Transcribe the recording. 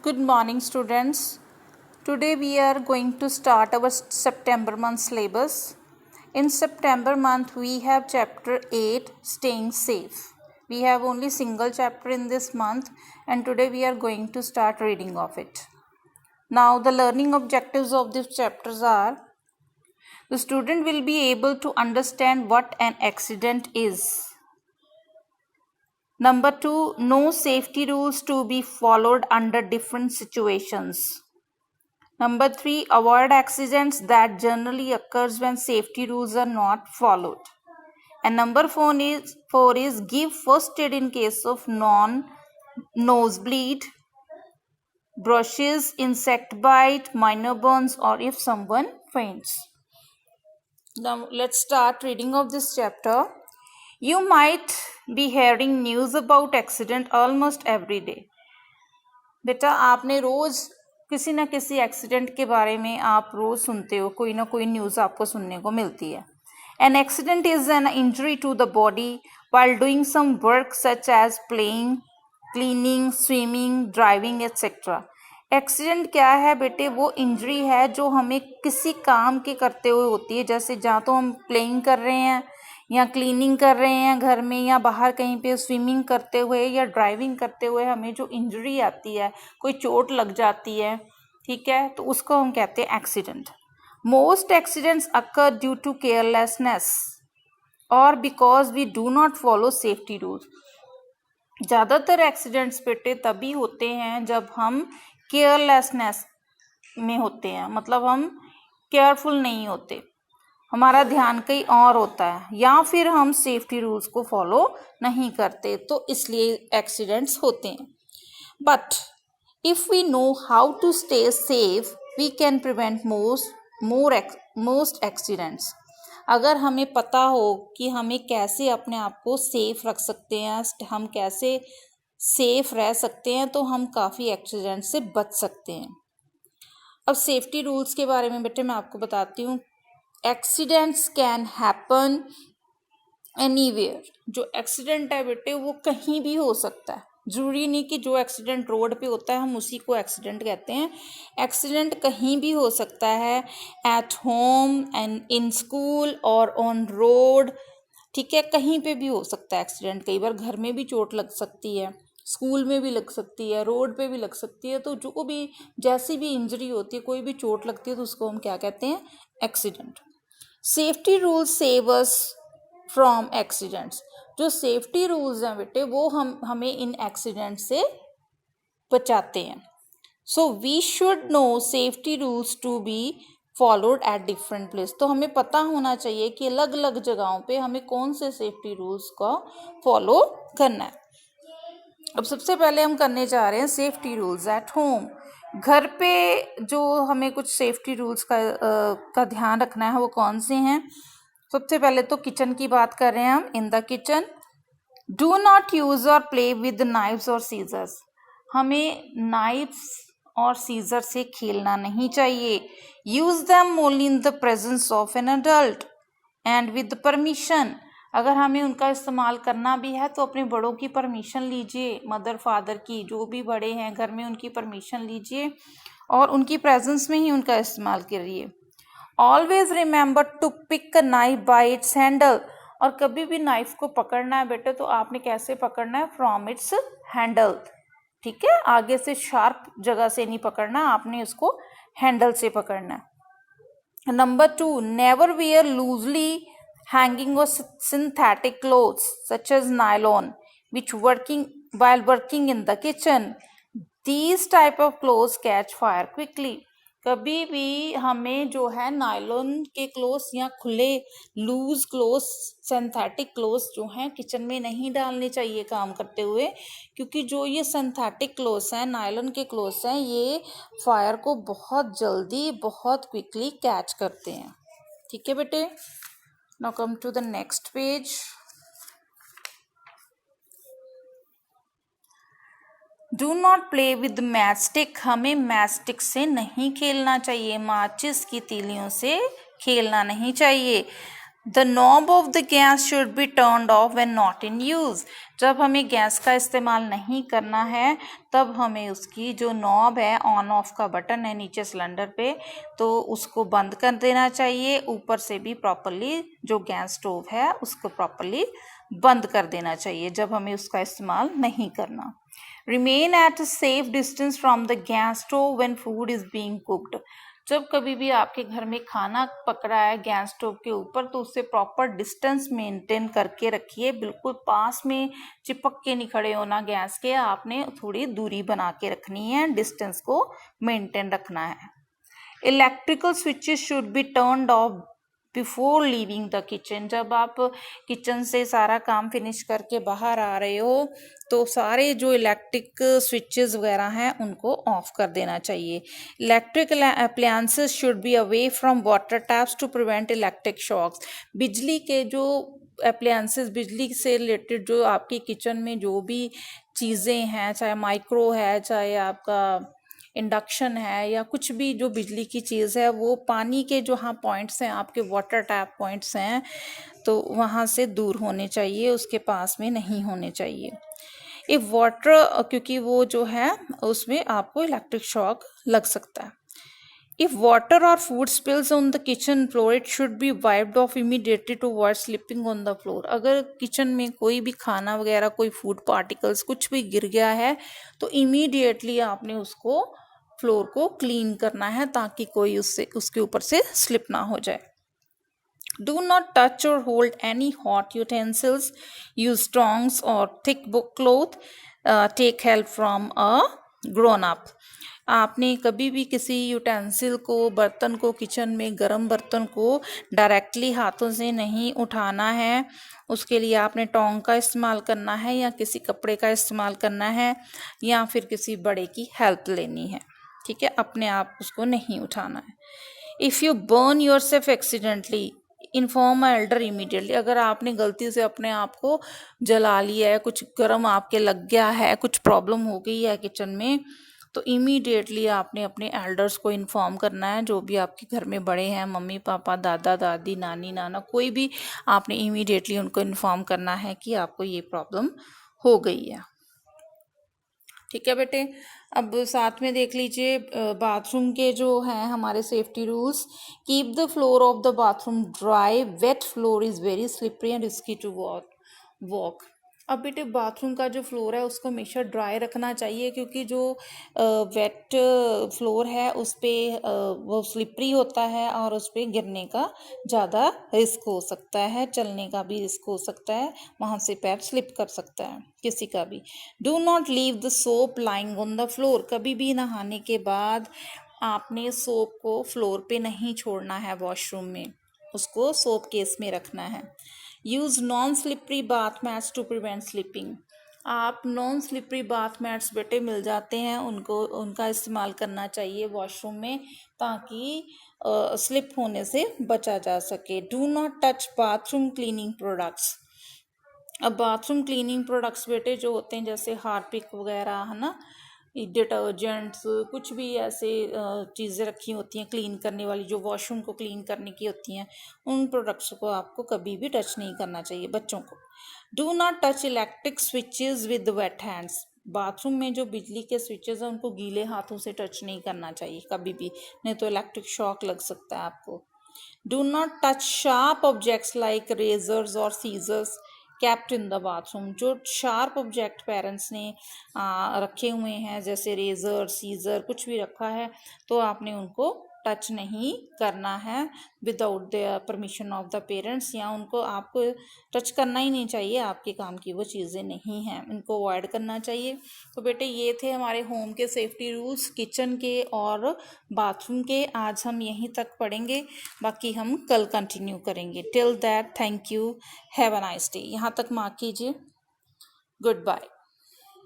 Good morning, students. Today we are going to start our September month syllabus. In September month, we have chapter 8, Staying Safe. We have only single chapter in this month, and today we are going to start reading of it. Now, the learning objectives of these chapters are: the student will be able to understand what an accident is. Number 2, know safety rules to be followed under different situations. Number 3, avoid accidents that generally occurs when safety rules are not followed. And number 4 is give first aid in case of nosebleed, brushes, insect bite, minor burns, or if someone faints. Now let's start reading of this chapter. You might be hearing news about accident almost every day. बेटा आपने रोज किसी ना किसी accident के बारे में आप रोज सुनते हो, कोई ना कोई न्यूज़ आपको सुनने को मिलती है. An accident is an injury to the body while doing some work such as playing, cleaning, swimming, driving, etc. Accident क्या है बेटे? वो इंजरी है जो हमें किसी काम के करते हुए होती है. जैसे जहाँ तो हम प्लेइंग कर रहे हैं या क्लीनिंग कर रहे हैं घर में, या बाहर कहीं पे स्विमिंग करते हुए या ड्राइविंग करते हुए हमें जो इंजरी आती है, कोई चोट लग जाती है, ठीक है, तो उसको हम कहते हैं accident. Most accidents occur due to carelessness और because we do not follow safety rules. ज़्यादातर एक्सीडेंट्स बेटे तभी होते हैं जब हम केयरलेसनेस में होते हैं, मतलब हम केयरफुल नहीं होते, हमारा ध्यान कहीं और होता है, या फिर हम सेफ्टी रूल्स को फॉलो नहीं करते, तो इसलिए एक्सीडेंट्स होते हैं. But if we know how to stay safe we can prevent most accidents. अगर हमें पता हो कि हमें कैसे अपने आप को सेफ रख सकते हैं, हम कैसे सेफ रह सकते हैं, तो हम काफ़ी एक्सीडेंट से बच सकते हैं. अब सेफ्टी रूल्स के बारे में बेटे मैं आपको बताती हूँ. Accidents can happen anywhere. जो एक्सीडेंट है बेटे वो कहीं भी हो सकता है. जरूरी नहीं कि जो एक्सीडेंट रोड पे होता है हम उसी को एक्सीडेंट कहते हैं. एक्सीडेंट कहीं भी हो सकता है, at home and in school और ऑन रोड, ठीक है, कहीं पे भी हो सकता है एक्सीडेंट. कई बार घर में भी चोट लग सकती है, स्कूल में भी लग सकती है, रोड पे भी लग सकती है. तो जो भी जैसी भी इंजरी होती है, कोई भी चोट लगती है, तो उसको हम क्या कहते हैं? Accident. Safety rules save us from accidents. जो सेफ्टी रूल्स हैं बेटे वो हमें इन एक्सीडेंट से बचाते हैं. So we should know safety rules to be followed at different place. तो हमें पता होना चाहिए कि अलग अलग जगहों पे हमें कौन से सेफ्टी रूल्स का फॉलो करना है. अब सबसे पहले हम करने जा रहे हैं सेफ्टी रूल्स एट होम. घर पे जो हमें कुछ सेफ्टी रूल्स का ध्यान रखना है वो कौन से हैं? सबसे पहले तो किचन की बात कर रहे हैं हम. In the kitchen do not use और प्ले विद नाइफ्स और सीजर्स. हमें नाइफ्स और सीजर से खेलना नहीं चाहिए. Use them only in the presence of an adult and with permission. अगर हमें उनका इस्तेमाल करना भी है तो अपने बड़ों की परमिशन लीजिए, मदर फादर की, जो भी बड़े हैं घर में उनकी परमिशन लीजिए और उनकी प्रेजेंस में ही उनका इस्तेमाल करिए. Always remember to pick a knife by its handle. और कभी भी नाइफ को पकड़ना है बेटे तो आपने कैसे पकड़ना है? फ्रॉम इट्स हैंडल, ठीक है, आगे से शार्प जगह से नहीं पकड़ना, आपने उसको हैंडल से पकड़ना है. Number 2, never wear loosely hanging or synthetic clothes such as nylon while working in the kitchen. These type of clothes catch fire quickly. कभी भी हमें जो है नायलॉन के क्लोथ्स या खुले लूज क्लोथ्स, सिंथेटिक क्लोथ्स जो हैं किचन में नहीं डालने चाहिए काम करते हुए, क्योंकि जो ये सिंथेटिक क्लोथ्स हैं, नायलॉन के क्लोथ्स हैं, ये फायर को बहुत जल्दी, बहुत क्विकली कैच करते हैं. ठीक है बेटे. Now come to the next page. Do not play with matchstick. हमें मैचस्टिक से नहीं खेलना चाहिए, माचिस की तीलियों से खेलना नहीं चाहिए. The knob of the gas should be turned off when not in use. जब हमें गैस का इस्तेमाल नहीं करना है तब हमें उसकी जो नॉब है, ऑन ऑफ का बटन है नीचे सिलेंडर पे, तो उसको बंद कर देना चाहिए। ऊपर से भी प्रॉपरली जो गैस स्टोव है उसको प्रॉपरली बंद कर देना चाहिए जब हमें उसका इस्तेमाल नहीं करना। Remain at a safe distance from the gas stove when food is being cooked. जब कभी भी आपके घर में खाना पक रहा है गैस स्टोव के ऊपर तो उससे प्रॉपर डिस्टेंस मेंटेन करके रखिए। बिल्कुल पास में चिपक के नहीं खड़े होना गैस के, आपने थोड़ी दूरी बना के रखनी है, डिस्टेंस को मेंटेन रखना है। Electrical switches should be turned of before leaving the kitchen. जब आप किचन से सारा काम फिनिश करके बाहर आ रहे हो तो सारे जो इलेक्ट्रिक स्विचेस वगैरह हैं उनको ऑफ कर देना चाहिए। Electric appliances should be away from water taps to prevent electric shocks. बिजली के जो अप्लायंसेस, बिजली से रिलेटेड जो आपकी किचन में जो भी चीज़ें हैं, चाहे माइक्रो है, चाहे आपका इंडक्शन है या कुछ भी जो बिजली की चीज़ है, वो पानी के जो हाँ पॉइंट्स हैं, आपके वाटर टैप पॉइंट्स हैं, तो वहाँ से दूर होने चाहिए, उसके पास में नहीं होने चाहिए। इफ़ वाटर, क्योंकि वो जो है उसमें आपको इलेक्ट्रिक शॉक लग सकता है। If water or food spills on the kitchen floor, it should be wiped off immediately to avoid slipping on the floor. अगर किचन में कोई भी खाना वगैरह, कोई फूड पार्टिकल्स कुछ भी गिर गया है तो इमीडिएटली आपने उसको फ्लोर को क्लीन करना है ताकि कोई उसके ऊपर से स्लिप ना हो जाए। Do not touch or hold any hot utensils. Use tongs or thick cloth. Take help from a grown up. आपने कभी भी किसी यूटेंसिल को, बर्तन को, किचन में गर्म बर्तन को डायरेक्टली हाथों से नहीं उठाना है। उसके लिए आपने टोंग का इस्तेमाल करना है या किसी कपड़े का इस्तेमाल करना है या फिर किसी बड़े की हेल्प लेनी है। ठीक है, अपने आप उसको नहीं उठाना है। If you burn your self accidentally, inform Elder immediately. अगर आपने गलती से अपने आप को जला लिया है, कुछ गर्म आपके लग गया है, कुछ प्रॉब्लम हो गई है किचन में, तो इमीडिएटली आपने अपने एल्डर्स को इन्फॉर्म करना है। जो भी आपके घर में बड़े हैं, मम्मी पापा, दादा दादी, नानी नाना, कोई भी, आपने इमीडिएटली उनको इन्फॉर्म करना है कि आपको ये प्रॉब्लम हो गई है। ठीक है बेटे, अब साथ में देख लीजिए बाथरूम के जो हैं हमारे safety rules. Keep the floor of the bathroom dry, wet floor is very slippery and risky to walk. अब बेटे बाथरूम का जो फ्लोर है उसको हमेशा ड्राई रखना चाहिए क्योंकि जो वेट फ्लोर है उस पर वो स्लिपरी होता है और उस पर गिरने का ज़्यादा रिस्क हो सकता है, चलने का भी रिस्क हो सकता है, वहाँ से पैर स्लिप कर सकता है किसी का भी। Do not leave the soap lying on the floor. कभी भी नहाने के बाद आपने सोप को फ्लोर पे नहीं छोड़ना है वॉशरूम में, उसको सोप केस में रखना है। Use non slippery bath mats to prevent slipping. आप नॉन स्लिपरी बाथ मैट्स बेटे मिल जाते हैं, उनका इस्तेमाल करना चाहिए वॉशरूम में ताकि स्लिप होने से बचा जा सके। Do not touch bathroom cleaning products. अब बाथरूम क्लीनिंग प्रोडक्ट्स बेटे जो होते हैं जैसे हार्पिक वगैरह है ना, डिटर्जेंट्स, कुछ भी ऐसे चीज़ें रखी होती हैं क्लीन करने वाली, जो वॉशरूम को क्लीन करने की होती हैं, उन प्रोडक्ट्स को आपको कभी भी टच नहीं करना चाहिए बच्चों को। Do not touch electric switches with weight hands. Bathroom में जो बिजली के स्विचेस हैं उनको गीले हाथों से टच नहीं करना चाहिए कभी भी, नहीं तो इलेक्ट्रिक शॉक लग सकता है आपको। Do not touch sharp objects like razors और scissors kept in the bathroom. जो शार्प ऑब्जेक्ट पेरेंट्स ने रखे हुए हैं जैसे रेज़र, सीज़र, कुछ भी रखा है तो आपने उनको टच नहीं करना है without the permission of the parents, या उनको आपको टच करना ही नहीं चाहिए, आपके काम की वो चीज़ें नहीं हैं, इनको अवॉइड करना चाहिए। तो बेटे ये थे हमारे होम के सेफ्टी रूल्स, किचन के और बाथरूम के। आज हम यहीं तक पढ़ेंगे, बाकी हम कल कंटिन्यू करेंगे। Till that thank you, have a nice day. यहाँ तक मार्क कीजिए। Good bye.